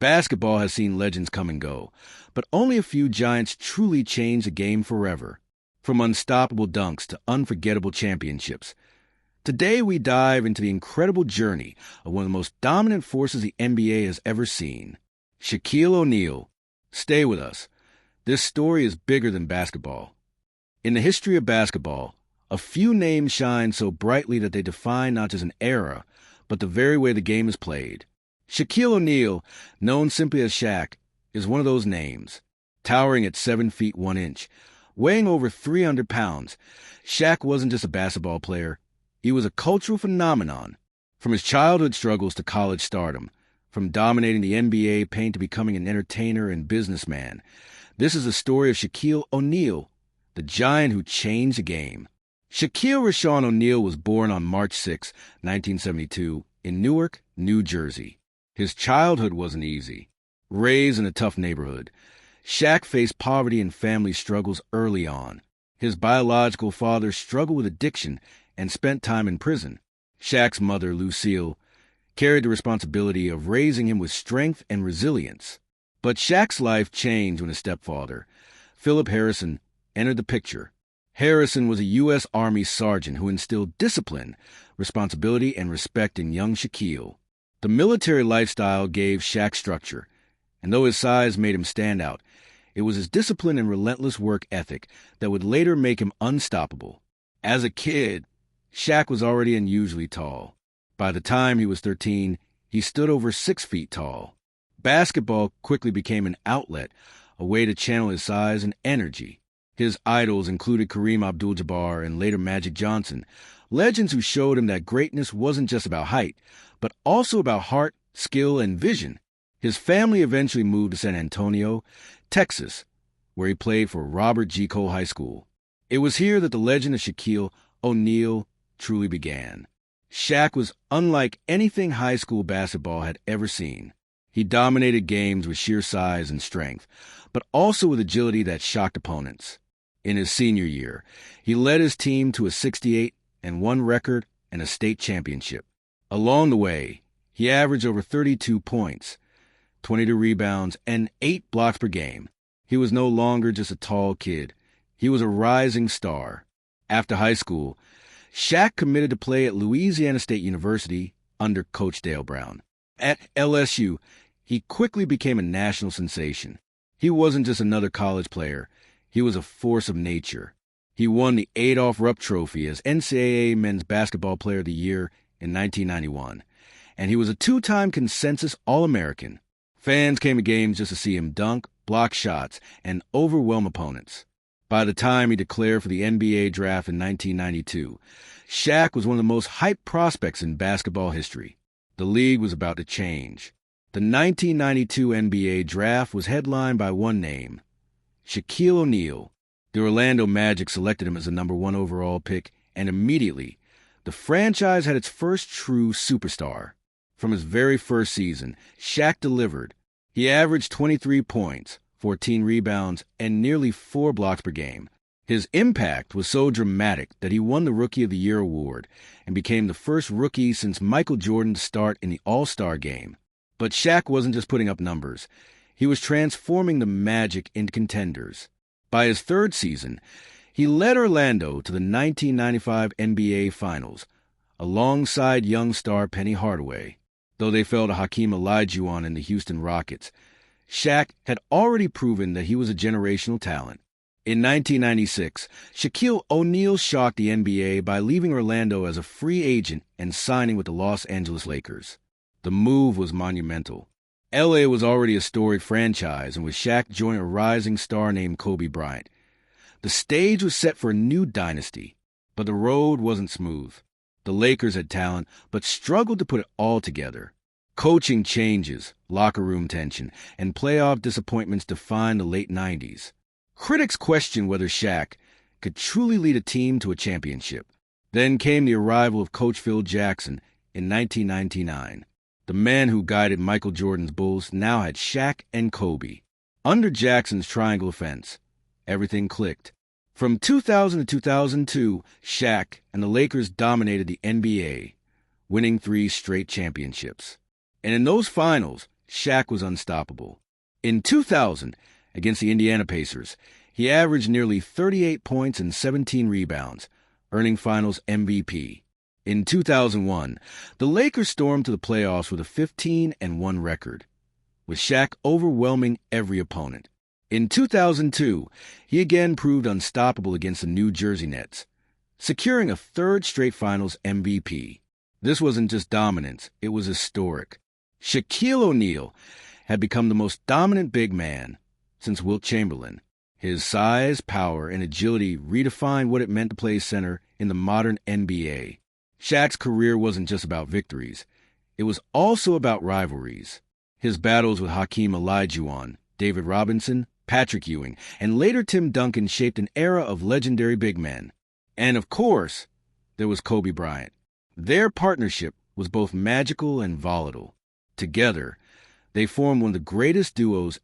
Basketball has seen legends come and go, but only a few giants truly change the game forever. From unstoppable dunks to unforgettable championships. Today we dive into the incredible journey of one of the most dominant forces the NBA has ever seen. Shaquille O'Neal. Stay with us. This story is bigger than basketball. In the history of basketball, a few names shine so brightly that they define not just an era, but the very way the game is played. Shaquille O'Neal, known simply as Shaq, is one of those names. Towering at 7 feet 1 inch, weighing over 300 pounds, Shaq wasn't just a basketball player. He was a cultural phenomenon. From his childhood struggles to college stardom, from dominating the NBA paint to becoming an entertainer and businessman, this is the story of Shaquille O'Neal, the giant who changed the game. Shaquille Rashawn O'Neal was born on March 6, 1972, in Newark, New Jersey. His childhood wasn't easy. Raised in a tough neighborhood, Shaq faced poverty and family struggles early on. His biological father struggled with addiction and spent time in prison. Shaq's mother, Lucille, carried the responsibility of raising him with strength and resilience. But Shaq's life changed when his stepfather, Philip Harrison, entered the picture. Harrison was a U.S. Army sergeant who instilled discipline, responsibility, and respect in young Shaquille. The military lifestyle gave Shaq structure, and though his size made him stand out, it was his discipline and relentless work ethic that would later make him unstoppable. As a kid, Shaq was already unusually tall. By the time he was 13, he stood over 6 feet tall. Basketball quickly became an outlet, a way to channel his size and energy. His idols included Kareem Abdul-Jabbar and later Magic Johnson, legends who showed him that greatness wasn't just about height, but also about heart, skill, and vision. His family eventually moved to San Antonio, Texas, where he played for Robert G. Cole High School. It was here that the legend of Shaquille O'Neal truly began. Shaq was unlike anything high school basketball had ever seen. He dominated games with sheer size and strength, but also with agility that shocked opponents. In his senior year, he led his team to a 68-1 record and a state championship. Along the way, he averaged over 32 points, 22 rebounds, and 8 blocks per game. He was no longer just a tall kid. He was a rising star. After high school, Shaq committed to play at Louisiana State University under Coach Dale Brown. At LSU, he quickly became a national sensation. He wasn't just another college player. He was a force of nature. He won the Adolph Rupp Trophy as NCAA Men's Basketball Player of the Year in 1991, and he was a 2-time consensus All-American. Fans came to games just to see him dunk, block shots, and overwhelm opponents. By the time he declared for the NBA draft in 1992, Shaq was one of the most hyped prospects in basketball history. The league was about to change. The 1992 NBA draft was headlined by one name, Shaquille O'Neal. The Orlando Magic selected him as the number 1 overall pick, and immediately, the franchise had its first true superstar. From his very first season, Shaq delivered. He averaged 23 points, 14 rebounds, and nearly 4 blocks per game. His impact was so dramatic that he won the Rookie of the Year award and became the first rookie since Michael Jordan's start in the All-Star game. But Shaq wasn't just putting up numbers. He was transforming the Magic into contenders. By his third season, he led Orlando to the 1995 NBA Finals, alongside young star Penny Hardaway. Though they fell to Hakeem Olajuwon and the Houston Rockets, Shaq had already proven that he was a generational talent. In 1996, Shaquille O'Neal shocked the NBA by leaving Orlando as a free agent and signing with the Los Angeles Lakers. The move was monumental. LA was already a storied franchise, and with Shaq joining a rising star named Kobe Bryant, the stage was set for a new dynasty. But the road wasn't smooth. The Lakers had talent, but struggled to put it all together. Coaching changes, locker room tension, and playoff disappointments defined the late 90s. Critics questioned whether Shaq could truly lead a team to a championship. Then came the arrival of Coach Phil Jackson in 1999. The man who guided Michael Jordan's Bulls now had Shaq and Kobe. Under Jackson's triangle offense, everything clicked. From 2000 to 2002, Shaq and the Lakers dominated the NBA, winning 3 straight championships. And in those finals, Shaq was unstoppable. In 2000, against the Indiana Pacers, he averaged nearly 38 points and 17 rebounds, earning Finals MVP. In 2001, the Lakers stormed to the playoffs with a 15-1 record, with Shaq overwhelming every opponent. In 2002, he again proved unstoppable against the New Jersey Nets, securing a third straight Finals MVP. This wasn't just dominance, it was historic. Shaquille O'Neal had become the most dominant big man since Wilt Chamberlain. His size, power, and agility redefined what it meant to play center in the modern NBA. Shaq's career wasn't just about victories. It was also about rivalries. His battles with Hakeem Olajuwon, David Robinson, Patrick Ewing, and later Tim Duncan shaped an era of legendary big men. And of course, there was Kobe Bryant. Their partnership was both magical and volatile. Together, they formed one of the greatest duos